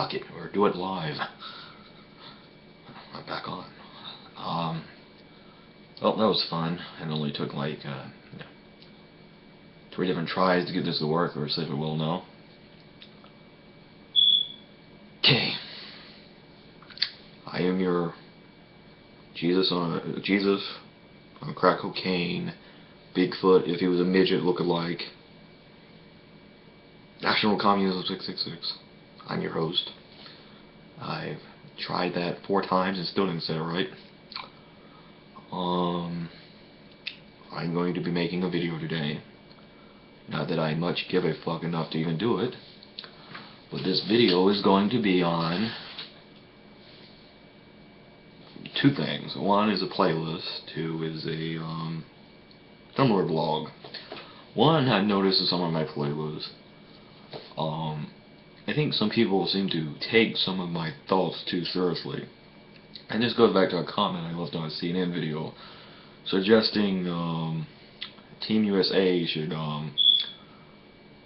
Fuck it, or do it live. I'm back on. Well, that was fun. It only took like 3 different tries to get this to work, or see if it will now. Okay. I am your Jesus on crack cocaine, Bigfoot if he was a midget lookalike, National Communism 666. I'm your host. I've tried that 4 times and still didn't say it right. I'm going to be making a video today. Not that I much give a fuck enough to even do it, but this video is going to be on 2 things. 1 is a playlist, 2 is a Tumblr blog. 1, I've noticed in some of my playlists, I think some people seem to take some of my thoughts too seriously. And this goes back to a comment I left on a CNN video suggesting Team USA should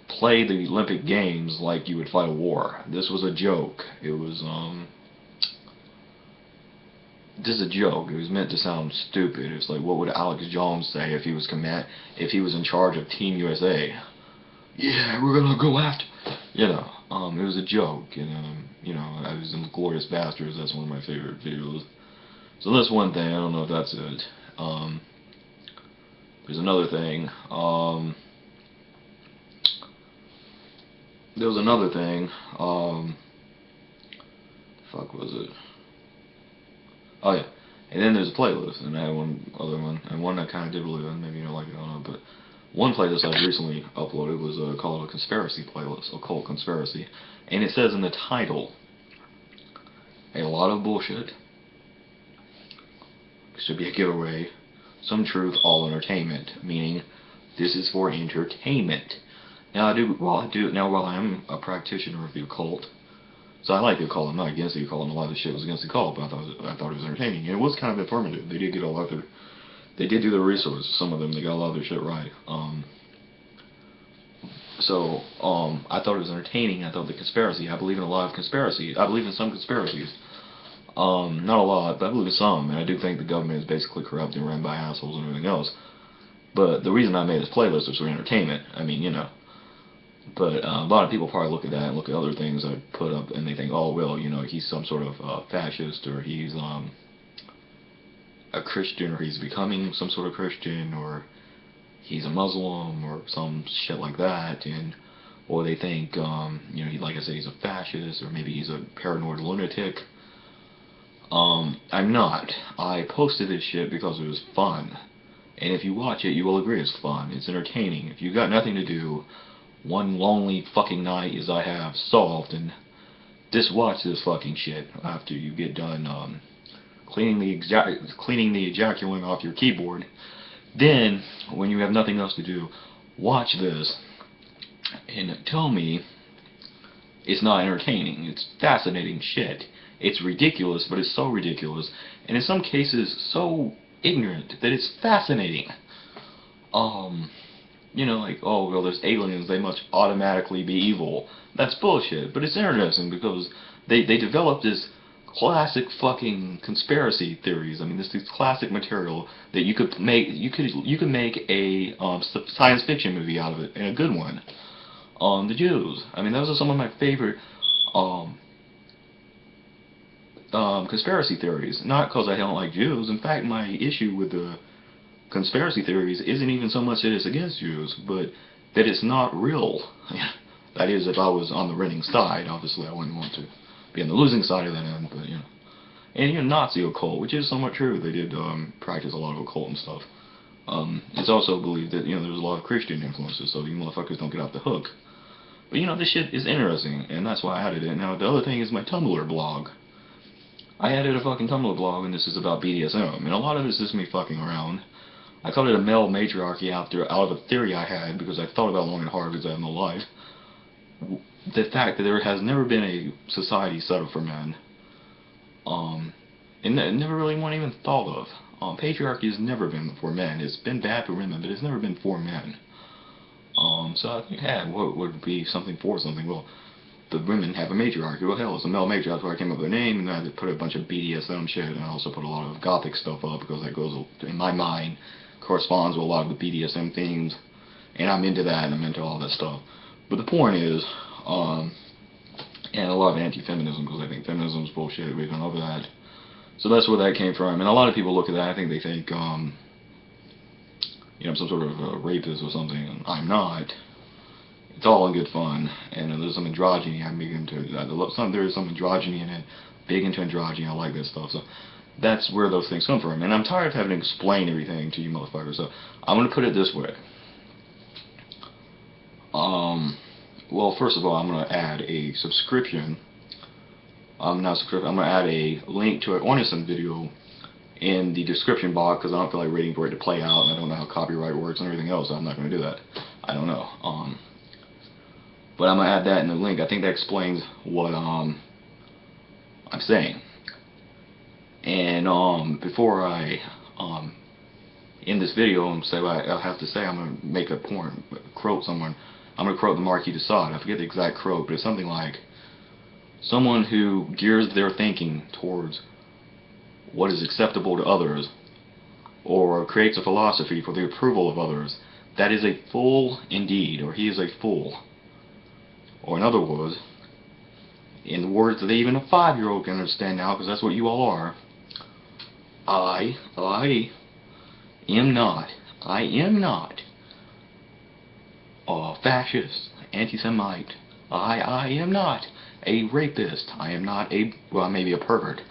play the Olympic Games like you would fight a war. This was a joke. It was this is a joke. It was meant to sound stupid. It's like, what would Alex Jones say if he was in charge of Team USA? Yeah, we're gonna go after. It was a joke, and I was in Glorious Bastards. That's one of my favorite videos. So that's one thing. I don't know if that's it. There's another thing. There was another thing. Fuck was it? Oh yeah. And then there's a playlist, and I had one other one, and one I kind of did really good. Maybe you don't like it, I don't know, but one playlist I recently uploaded was called a conspiracy playlist, occult conspiracy, and it says in the title, a lot of bullshit, should be a giveaway, some truth, all entertainment, meaning this is for entertainment. Now while I am a practitioner of the occult, so I like the occult, I'm not against the occult, and a lot of the shit was against the occult, but I thought it was entertaining, and it was kind of informative. They did get a lot of they did do their research. Some of them, they got a lot of their shit right. I thought it was entertaining. I thought the conspiracy. I believe in a lot of conspiracies. I believe in some conspiracies. Not a lot, but I believe in some. And I do think the government is basically corrupt and run by assholes and everything else. But the reason I made this playlist was for entertainment. I mean, But a lot of people probably look at that and look at other things I put up, and they think, oh well, he's some sort of fascist, or he's a Christian, or he's becoming some sort of Christian, or he's a Muslim, or some shit like that, or they think, like I said, he's a fascist, or maybe he's a paranoid lunatic. I'm not. I posted this shit because it was fun, and if you watch it, you will agree it's fun. It's entertaining. If you've got nothing to do, one lonely fucking night as I have solved, and just watch this fucking shit after you get done cleaning the ejaculant off your keyboard. Then, when you have nothing else to do, watch this and tell me it's not entertaining. It's fascinating shit. It's ridiculous, but it's so ridiculous, and in some cases so ignorant that it's fascinating. Like, oh well, there's aliens, they must automatically be evil. That's bullshit, but it's interesting because they developed this classic fucking conspiracy theories. I mean, this is classic material that you could make a science fiction movie out of it, and a good one. The Jews. I mean, those are some of my favorite conspiracy theories. Not because I don't like Jews. In fact, my issue with the conspiracy theories isn't even so much that it's against Jews, but that it's not real. That is, if I was on the winning side. Obviously I wouldn't want to be on the losing side of that end, but and Nazi occult, which is somewhat true. They did practice a lot of occult and stuff. It's also believed that there's a lot of Christian influences, so you motherfuckers don't get off the hook. But this shit is interesting, and that's why I added it. Now the other thing is my Tumblr blog. I added a fucking Tumblr blog, and this is about BDSM, and a lot of this is me fucking around. I called it a male matriarchy out of a theory I had, because I thought about it long and hard because I have no life. The fact that there has never been a society set up for men, and never really one even thought of. Patriarchy has never been for men. It's been bad for women, but it's never been for men. So I think, what would be something for something? Well, the women have a matriarch. Well, hell, it's a male matriarch. That's where I came up with the name, and I put a bunch of BDSM shit, and I also put a lot of gothic stuff up because that goes, in my mind, corresponds with a lot of the BDSM themes, and I'm into that, and I'm into all that stuff. But the point is, and a lot of anti-feminism, because I think feminism is bullshit. We've gone over that. So that's where that came from. And a lot of people look at that, I think they think, you know, I'm some sort of a rapist or something, and I'm not. It's all in good fun, and there's some androgyny. I'm big into. There is some androgyny in it. Big into androgyny. I like that stuff. So that's where those things come from. And I'm tired of having to explain everything to you motherfuckers. So I'm gonna put it this way. Well, first of all, I'm gonna add a subscription. Not subscription. I'm gonna add a link to an Ornison video in the description box because I don't feel like waiting for it to play out, and I don't know how copyright works and everything else. So I'm not gonna do that. I don't know. But I'm going to add that in the link. I think that explains what I'm saying. And before I end this video and say what I have to say, I'm going to make a quote someone. I'm going to quote the Marquis de Sade. I forget the exact quote, but it's something like, someone who gears their thinking towards what is acceptable to others, or creates a philosophy for the approval of others, that is a fool indeed, or he is a fool. Or in other words, in the words that even a 5-year-old can understand now, because that's what you all are, I am not a fascist, anti-Semite. I am not a rapist. I am not a, well, maybe a pervert.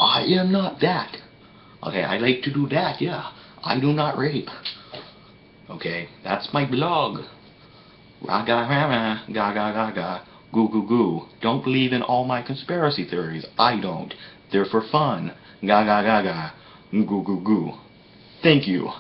I am not that. Okay, I like to do that, yeah. I do not rape. Okay, that's my blog. Raga, gaga, gaga, goo, goo, goo. Don't believe in all my conspiracy theories. I don't. They're for fun. Gaga, gaga, goo, goo, goo. Thank you.